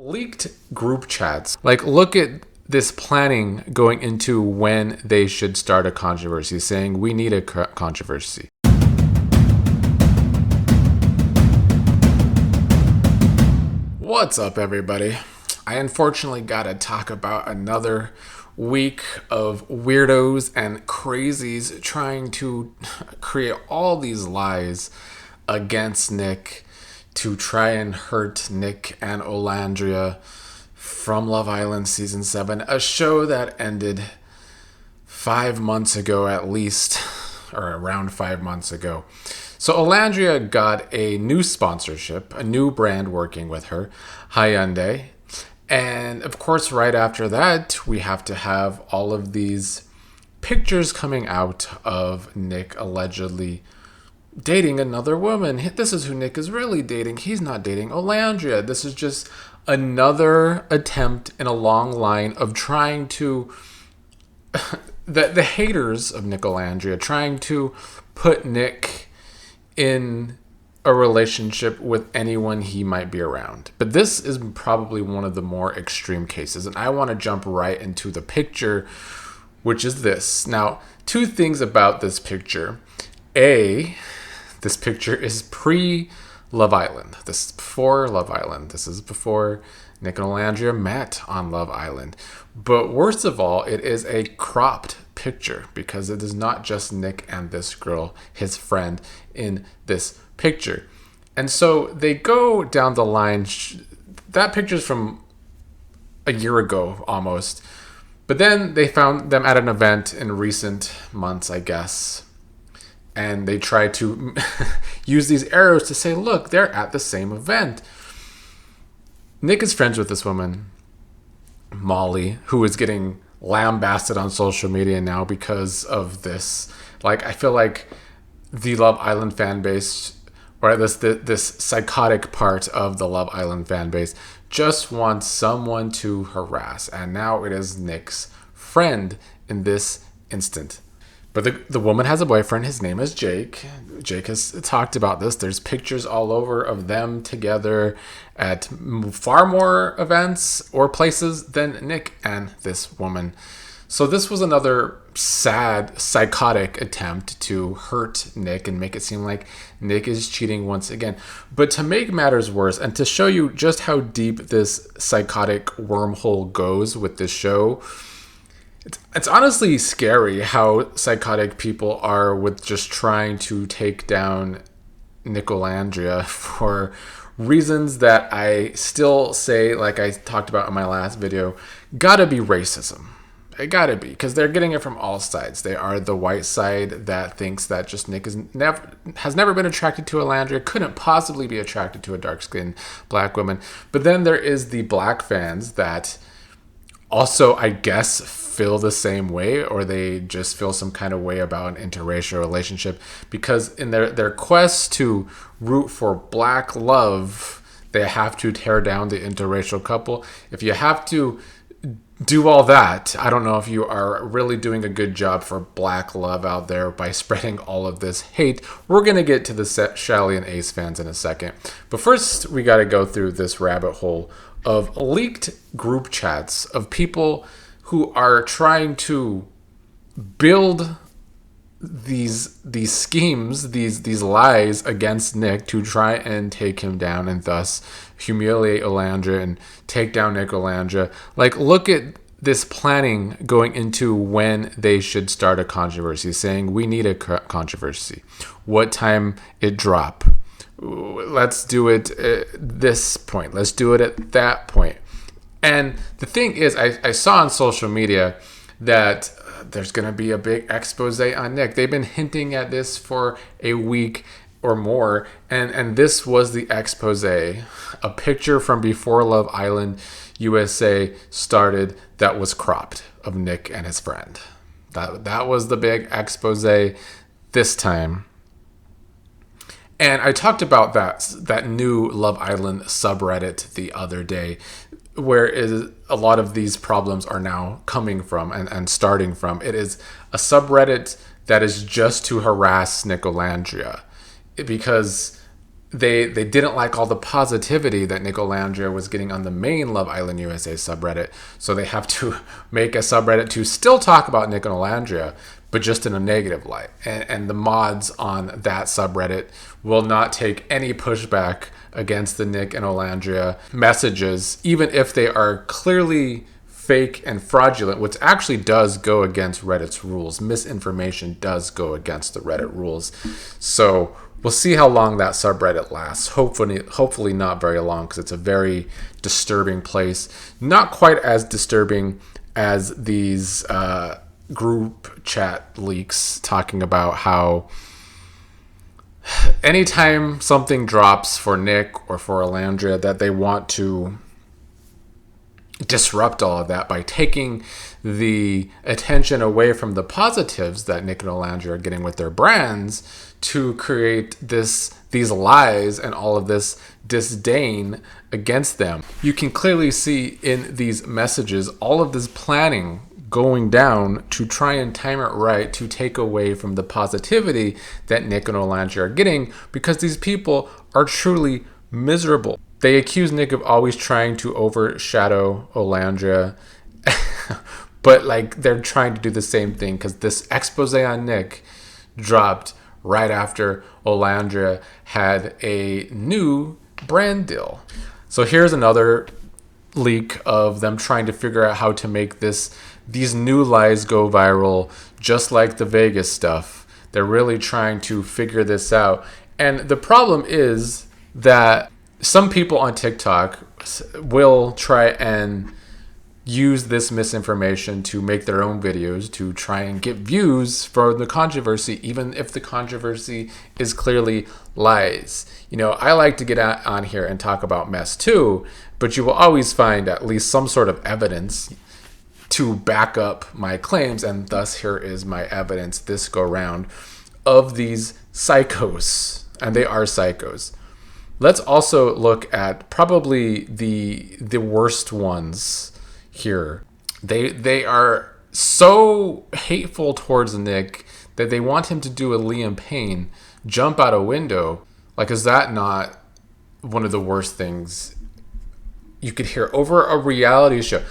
leaked group chats. Like, look at this planning going into when they should start a controversy, saying we need a controversy. What's up, everybody? I unfortunately gotta talk about another week of weirdos and crazies trying to create all these lies against Nic to try and hurt Nic and Olandria from Love Island Season 7, a show that ended 5 months ago at least, or around 5 months ago. So Olandria got a new sponsorship, a new brand working with her, Hyundai. And of course, right after that, we have to have all of these pictures coming out of Nic allegedly dating another woman. This is who Nic is really dating. He's not dating Olandria. This is just another attempt in a long line of trying to... the haters of Nicolandria trying to put Nic in a relationship with anyone he might be around. But this is probably one of the more extreme cases, and I want to jump right into the picture, which is this. Now, two things about this picture. This picture is pre-Love Island. This is before Love Island. This is before Nic and Olandria met on Love Island. But worst of all, it is a cropped picture because it is not just Nic and this girl, his friend, in this picture. And so they go down the line. That picture's from a year ago almost. But then they found them at an event in recent months, I guess. And they try to use these arrows to say, look, they're at the same event. Nic is friends with this woman, Molly, who is getting lambasted on social media now because of this. Like, I feel like the Love Island fan base, or this psychotic part of the Love Island fan base, just wants someone to harass. And now it is Nic's friend in this instant. But the woman has a boyfriend. His name is Jake. Jake has talked about this. There's pictures all over of them together at far more events or places than Nic and this woman. So this was another sad, psychotic attempt to hurt Nic and make it seem like Nic is cheating once again. But to make matters worse and to show you just how deep this psychotic wormhole goes with this show, it's honestly scary how psychotic people are with just trying to take down Nicolandria for reasons that I still say, like I talked about in my last video, gotta be racism. It gotta be, because they're getting it from all sides. They are the white side that thinks that just Nic has never been attracted to Olandria, couldn't possibly be attracted to a dark-skinned black woman. But then there is the black fans that also, I guess, feel the same way, or they just feel some kind of way about an interracial relationship, because in their quest to root for black love, they have to tear down the interracial couple. If you have to do all that, I don't know if you are really doing a good job for black love out there by spreading all of this hate. We're going to get to the Shelly and Ace fans in a second. But first, we got to go through this rabbit hole of leaked group chats of people who are trying to build these schemes, these lies against Nic to try and take him down and thus humiliate Olandria and take down Nicolandria. Like, look at this planning going into when they should start a controversy, saying we need a controversy. What time it drop? Let's do it at this point. Let's do it at that point. And the thing is, I saw on social media that there's going to be a big expose on Nic. They've been hinting at this for a week or more, and this was the expose. A picture from before Love Island USA started that was cropped of Nic and his friend. That was the big expose this time. And I talked about that new Love Island subreddit the other day, where a lot of these problems are now coming from and starting from. It is a subreddit that is just to harass Nicolandria, because they didn't like all the positivity that Nicolandria was getting on the main Love Island USA subreddit, so they have to make a subreddit to still talk about Nic and Olandria, but just in a negative light. And the mods on that subreddit will not take any pushback against the Nic and Olandria messages, even if they are clearly fake and fraudulent, which actually does go against Reddit's rules. Misinformation does go against the Reddit rules. So we'll see how long that subreddit lasts. Hopefully not very long, because it's a very disturbing place. Not quite as disturbing as these group chat leaks talking about how anytime something drops for Nic or for Olandria, that they want to disrupt all of that by taking the attention away from the positives that Nic and Olandria are getting with their brands to create these lies and all of this disdain against them. You can clearly see in these messages all of this planning going down to try and time it right to take away from the positivity that Nic and Olandria are getting, because these people are truly miserable. They accuse Nic of always trying to overshadow Olandria, but like they're trying to do the same thing, because this expose on Nic dropped right after Olandria had a new brand deal. So here's another leak of them trying to figure out how to make these new lies go viral, just like the Vegas stuff. They're really trying to figure this out. And the problem is that some people on TikTok will try and use this misinformation to make their own videos to try and get views for the controversy, even if the controversy is clearly lies. You know, I like to get on here and talk about mess too, but you will always find at least some sort of evidence to back up my claims, and thus here is my evidence this go round of these psychos, and they are psychos. Let's also look at probably the worst ones here. They are so hateful towards Nic that they want him to do a Liam Payne jump out a window. Like, is that not one of the worst things you could hear over a reality show?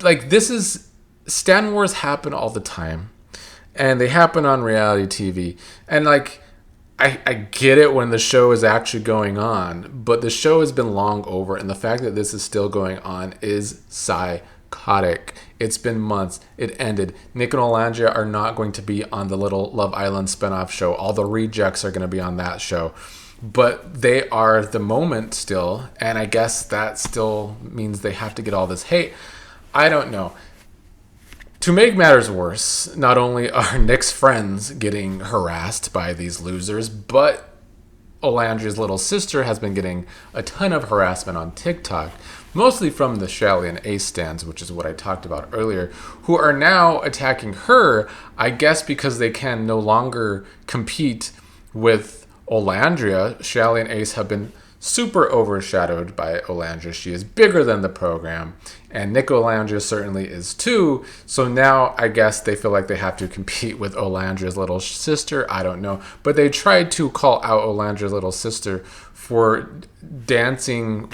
Like, this is, Stan Wars happen all the time, and they happen on reality TV, and like, I get it when the show is actually going on, but the show has been long over, and the fact that this is still going on is psychotic. It's been months. It ended. Nic and Olandria are not going to be on the little Love Island spinoff show. All the rejects are going to be on that show. But they are the moment still, and I guess that still means they have to get all this hate. I don't know. To make matters worse, not only are Nic's friends getting harassed by these losers, but Olandria's little sister has been getting a ton of harassment on TikTok, mostly from the Shelly and Ace stands, which is what I talked about earlier, who are now attacking her, I guess because they can no longer compete with Olandria. Shelly and Ace have been super overshadowed by Olandria. She is bigger than the program, and Nicolandria certainly is too. So now I guess they feel like they have to compete with Olandria's little sister. I don't know. But they tried to call out Olandria's little sister for dancing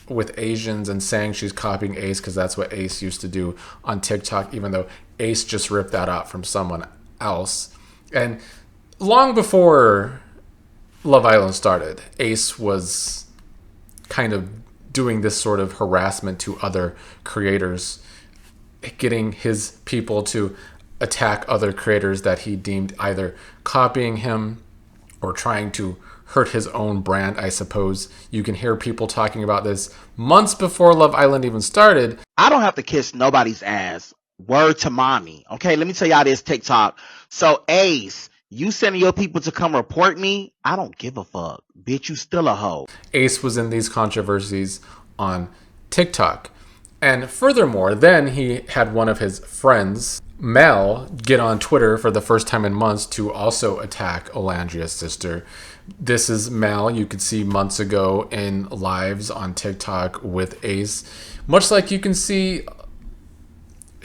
with Asians and saying she's copying Ace, because that's what Ace used to do on TikTok, even though Ace just ripped that out from someone else. And long before Love Island started, Ace was kind of doing this sort of harassment to other creators, getting his people to attack other creators that he deemed either copying him or trying to hurt his own brand, I suppose. You can hear people talking about this months before Love Island even started. I don't have to kiss nobody's ass. Word to mommy. Okay, let me tell y'all this TikTok. So Ace, you sending your people to come report me? I don't give a fuck. Bitch, you still a hoe. Ace was in these controversies on TikTok. And furthermore, then he had one of his friends, Mel, get on Twitter for the first time in months to also attack Olandria's sister. This is Mel, you could see months ago in lives on TikTok with Ace. Much like you can see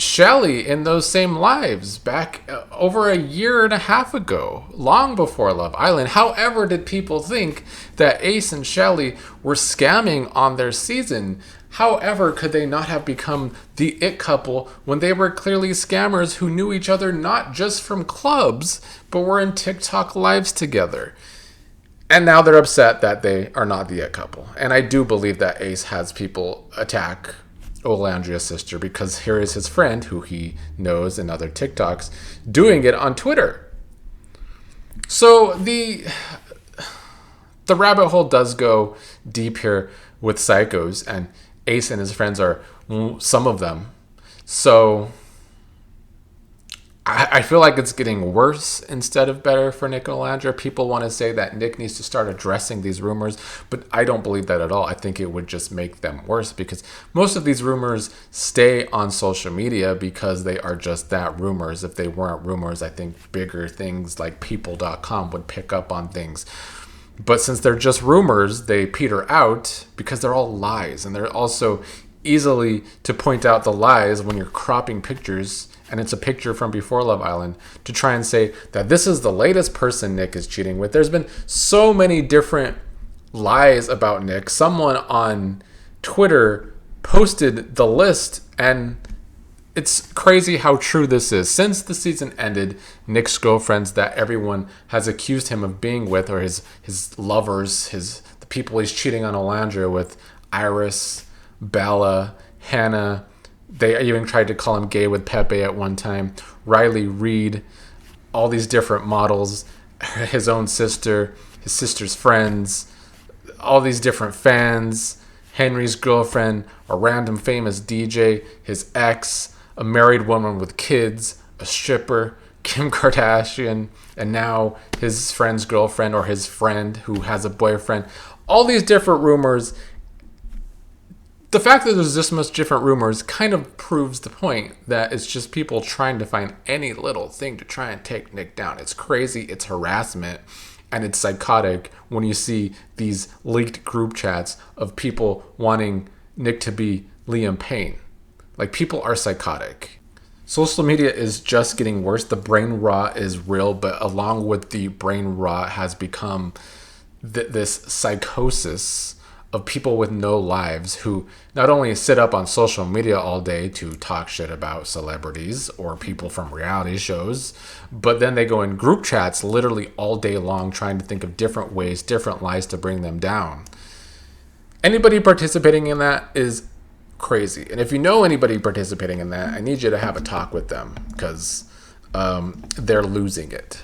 Shelley in those same lives back over a year and a half ago, long before Love Island. However, did people think that Ace and Shelley were scamming on their season? However, could they not have become the it couple when they were clearly scammers who knew each other not just from clubs, but were in TikTok lives together? And now they're upset that they are not the it couple. And I do believe that Ace has people attack Olandria's sister because here is his friend who he knows in other TikToks doing it on Twitter. So the rabbit hole does go deep here with psychos, and Ace and his friends are some of them. So I feel like it's getting worse instead of better for Nic and Olandria. People want to say that Nick needs to start addressing these rumors, but I don't believe that at all. I think it would just make them worse because most of these rumors stay on social media because they are just that, rumors. If they weren't rumors, I think bigger things like people.com would pick up on things. But since they're just rumors, they peter out because they're all lies. And they're also easily to point out the lies when you're cropping pictures and it's a picture from before Love Island to try and say that this is the latest person Nick is cheating with. There's been so many different lies about Nick. Someone on Twitter posted the list, and it's crazy how true this is. Since the season ended, Nick's girlfriends that everyone has accused him of being with, or his lovers, the people he's cheating on Olandria with, Iris, Bella, Hannah. They even tried to call him gay with Pepe at one time. Riley Reid, all these different models, his own sister, his sister's friends, all these different fans, Henry's girlfriend, a random famous DJ, his ex, a married woman with kids, a stripper, Kim Kardashian, and now his friend's girlfriend or his friend who has a boyfriend. All these different rumors. The fact that there's this much different rumors kind of proves the point that it's just people trying to find any little thing to try and take Nick down. It's crazy, it's harassment, and it's psychotic when you see these leaked group chats of people wanting Nick to be Liam Payne. Like, people are psychotic. Social media is just getting worse. The brain rot is real, but along with the brain rot has become this psychosis of people with no lives who not only sit up on social media all day to talk shit about celebrities or people from reality shows, but then they go in group chats literally all day long trying to think of different ways, different lies to bring them down. Anybody participating in that is crazy. And if you know anybody participating in that, I need you to have a talk with them because they're losing it.